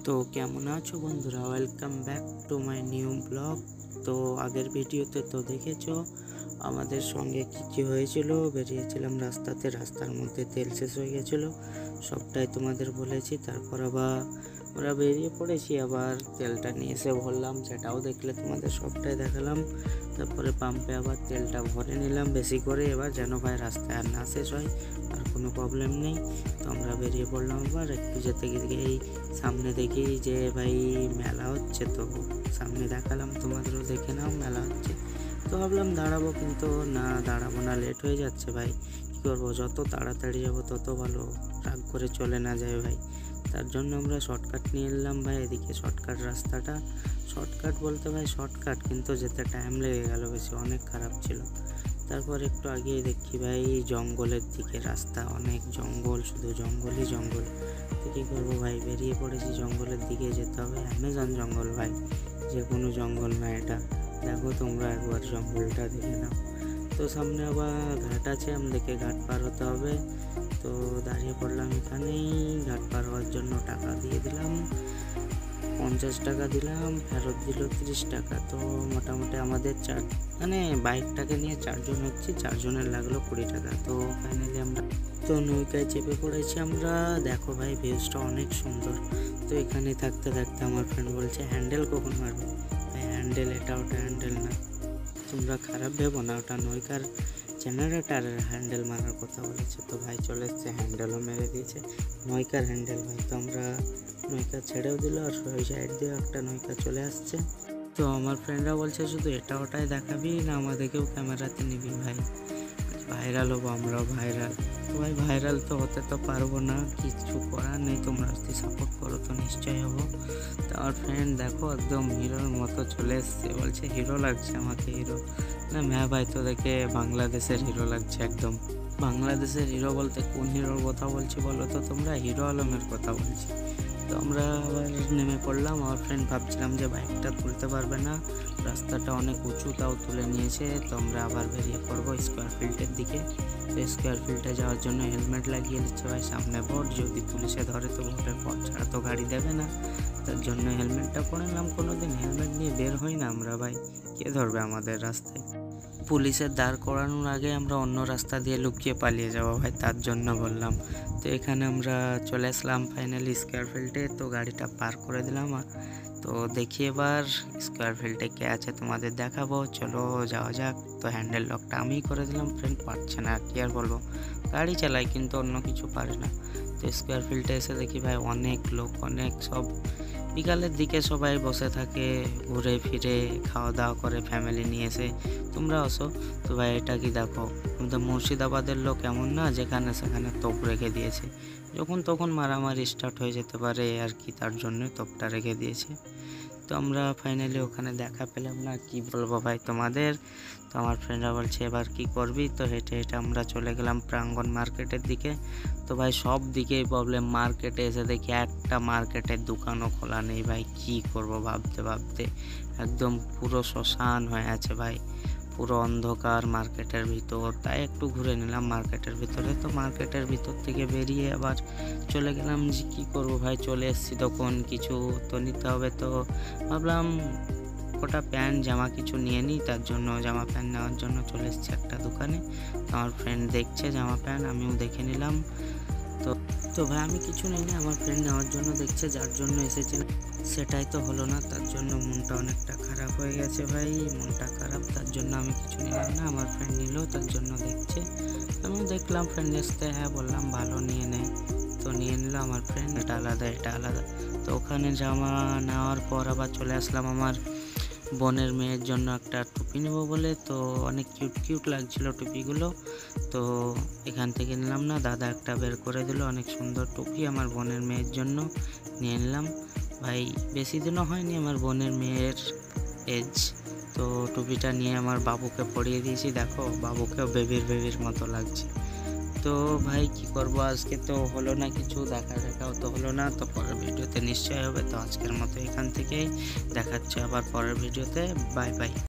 তো কেমন আছো বন্ধুরা, welcome back to my new blog. তো আগের ভিডিওতে তো দেখেছো আমাদের সঙ্গে কী হয়েছিল। বেরিয়েছিলাম রাস্তার মধ্যে তেল শেষ হয়ে গেছিলো, সবটাই তোমাদের বলেছি। তারপর আবার আমরা বেরিয়ে পড়েছি, আবার তেলটা নিয়ে এসে ভরলাম, সেটাও দেখলে তোমাদের সবটাই দেখালাম। তারপরে পাম্পে আবার তেলটা ভরে নিলাম বেশি করে, এবার যেন ভাই রাস্তায় আর না শেষ হয়, আর কোনো প্রবলেম নেই। তো আমরা বেরিয়ে পড়লাম। আবার একটু যেতে গিয়েই সামনে দেখি যে ভাই মেলা হচ্ছে, তো সামনে দেখালাম, তোমাদেরও দেখে নাও মেলা হচ্ছে। তো ভাবলাম দাঁড়াবো, কিন্তু না দাঁড়াবো না, লেট হয়ে যাচ্ছে ভাই, কী করবো, যত তাড়াতাড়ি যাবো তত ভালো, রাগ করে চলে না যায় ভাই। তার জন্য আমরা শর্টকাট নিয়ে এলাম ভাই, এদিকে শর্টকাট রাস্তাটা, শর্টকাট বলতে ভাই শর্টকাট, কিন্তু যেতে টাইম লেগে গেল বেশি, অনেক খারাপ ছিল। তারপর একটু আগিয়ে দেখি ভাই জঙ্গলের দিকে রাস্তা, অনেক জঙ্গল, শুধু জঙ্গলই জঙ্গল। তো কী করবো ভাই, বেরিয়ে পড়েছি, জঙ্গলের দিকে যেতে হবে। অ্যামাজন জঙ্গল ভাই, যে কোনো জঙ্গল না এটা, দেখো তোমরা একবার জঙ্গলটা দেখে নাও। তো সামনে আবার ঘাট আছে, আমাদেরকে ঘাট পার হতে হবে। তো দাঁড়িয়ে পড়লাম এখানেই, ঘাট পার হওয়ার জন্য টাকা দিয়ে দিলাম, 50 টাকা দিলাম, ফেরত দিল 30 টাকা। তো মোটামুটি আমাদের মানে বাইকটাকে নিয়ে 4 জন হচ্ছি, 4 জনের লাগলো 20 টাকা। তো ফাইনালি আমরা তো নৌকায় চেপে পড়েছি আমরা। দেখো ভাই ভিউজটা অনেক সুন্দর। তো এখানে থাকতে থাকতে আমার ফ্রেন্ড বলছে হ্যান্ডেল কখন মারবে। ভাই হ্যান্ডেল এটা ওটা হ্যান্ডেল না, তোমরা খারাপ ভেবো না, ওটা নৌকার জেনারেটারের হ্যান্ডেল মারার কথা বলেছে। তো ভাই চলে এসছে, হ্যান্ডেলও মেরে দিয়েছে, নৌকার হ্যান্ডেল ভাই। তো আমরা নৌকা ছেড়েও দিল, আর ওই সাইড দিয়ে একটা নৌকা চলে আসছে। তো আমার ফ্রেন্ডরা বলছে শুধু এটা ওটাই দেখাবি না, আমাদেরকেও ক্যামেরাতে নিবি ভাই, ভাইরাল হবো আমরাও ভাইরাল। তো ভাই ভাইরাল তো হতে তো পারবো না, কিছু করার নেই, তোমরা যদি সাপোর্ট করো তো নিশ্চয়ই হবো। তো আমার ফ্রেন্ড দেখো একদম হিরোর মতো চলে এসছে, বলছে হিরো লাগছে আমাকে, হিরো না হ্যাঁ ভাই, তো দেখে বাংলাদেশের হিরো লাগছে একদম। বাংলাদেশের হিরো বলতে কোন হিরোর কথা বলছি বলো তো তোমরা, হিরো আলমের কথা বলছি। তো আমরা আবার নেমে পড়লাম, আমার ফ্রেন্ড ভাবছিলাম যে বাইকটা তুলতে পারবে না, রাস্তাটা অনেক উঁচু, তাও তুলে নিয়েছে। তো আমরা আবার বেরিয়ে পড়বো স্কোয়ার ফিল্ডের দিকে। তো স্কোয়ার ফিল্ডে যাওয়ার জন্য হেলমেট লাগিয়ে দিচ্ছে ভাই, সামনে ভোট, যদি পুলিশে ধরে তো ভোটের পর ছাড়া তো গাড়ি দেবে না, তার জন্য হেলমেটটা পরে নিলাম। কোনোদিন হেলমেট নিয়ে বের হই না আমরা ভাই, কে ধরবে আমাদের রাস্তায়, পুলিশের দাঁড় করানোর আগে আমরা অন্য রাস্তা দিয়ে লুকিয়ে পালিয়ে যাবো ভাই, তার জন্য বললাম। তো এখানে আমরা চলে আসলাম ফাইনালি স্কোয়ার ফিল্ডে। তো গাড়িটা পার করে দিলাম, তো দেখি এবার স্কোয়ার ফিল্ডে কে আছে তোমাদের দেখাবো, চলো যাওয়া যাক। তো হ্যান্ডেল লকটা আমিই করে দিলাম, ফ্রেন্ড পারছে না, কি আর বলবো, গাড়ি চালাই কিন্তু অন্য কিছু পারে না। তো স্কোয়ার ফিল্ডে এসে দেখি ভাই অনেক লোক, অনেক সব বিকালের দিকে সবাই বসে থাকে, ঘুরে ফিরে খাওয়া দাওয়া করে ফ্যামিলি নিয়ে এসে, তোমরা আসো। তো ভাই এটা কি দেখো, আমাদের মুর্শিদাবাদের লোক এমন না যেখানে সেখানে তোপ রেখে দিয়েছে, যখন তখন মারামারি স্টার্ট হয়ে যেতে পারে আর কি, তার জন্য তোপটা রেখে দিয়েছে। তো আমরা ফাইনালি ওখানে দেখা পেলাম না, কি বলবো ভাই তোমাদের। তো আমার ফ্রেন্ডরা বলছে এবার কি করবি, তো হেঁটে হেঁটে আমরা চলে গেলাম প্রাঙ্গণ মার্কেটের দিকে। তো ভাই সব দিকেই প্রবলেম, মার্কেটে এসে দেখি একটা মার্কেটের দোকানও খোলা নেই ভাই, কি করব ভাবতে ভাবতে একদম পুরো শ্মশান হয়ে আছে ভাই, পুরো অন্ধকার মার্কেটের ভিতর। তাই একটু ঘুরে নিলাম মার্কেটের ভিতরে। তো মার্কেটের ভিতর থেকে বেরিয়ে আবার চলে গেলাম, যে কী করবো ভাই, চলে এসেছি তখন কিছু তো নিতে হবে। তো ভাবলাম ওটা প্যান্ট জামা কিছু নিয়ে নিই, তার জন্য জামা প্যান্ট নেওয়ার জন্য চলে এসেছি একটা দোকানে। আমার ফ্রেন্ড দেখছে জামা প্যান্ট, আমিও দেখে নিলাম। তো ভাই আমি কিছু নিইনি, আমার ফ্রেন্ড নেওয়ার জন্য দেখছে, যার জন্য এসেছিলাম সেটাই তো হলো না, তার জন্য মনটা অনেকটা খারাপ হয়ে গেছে ভাই, মনটা খারাপ, তার জন্য আমি কিছু নিলাম না, আমার ফ্রেন্ড নিল, তার জন্য দেখছে, আমিও দেখলাম ফ্রেন্ড আসতে, হ্যাঁ বললাম ভালো নিয়ে নেয়। তো নিয়ে নিল আমার ফ্রেন্ড, এটা আলাদা এটা আলাদা। তো ওখানে জামা নেওয়ার পর আবার চলে আসলাম আমার বোনের মেয়ের জন্য একটা টুপি নেবো বলে। তো অনেক কিউট কিউট লাগছিল টুপিগুলো, তো এখান থেকে নিলাম না, দাদা একটা বের করে দিল, অনেক সুন্দর টুপি আমার বোনের মেয়ের জন্য নিয়ে নিলাম ভাই। বেশি দিনও হয়নি আমার বোনের মেয়ের এজ। তো টুপিটা নিয়ে আমার বাবুকে পরিয়ে দিয়েছি, দেখো বাবুকেও বেবির মতো লাগছে। তো ভাই কি করবো, আজকে তো হলো না কিছু, দেখাও তো হলো না, তো পরের ভিডিওতে নিশ্চয়ই হবে। তো আজকের মতো এখান থেকেই দেখাচ্ছে আবার পরের ভিডিওতে, বাই বাই।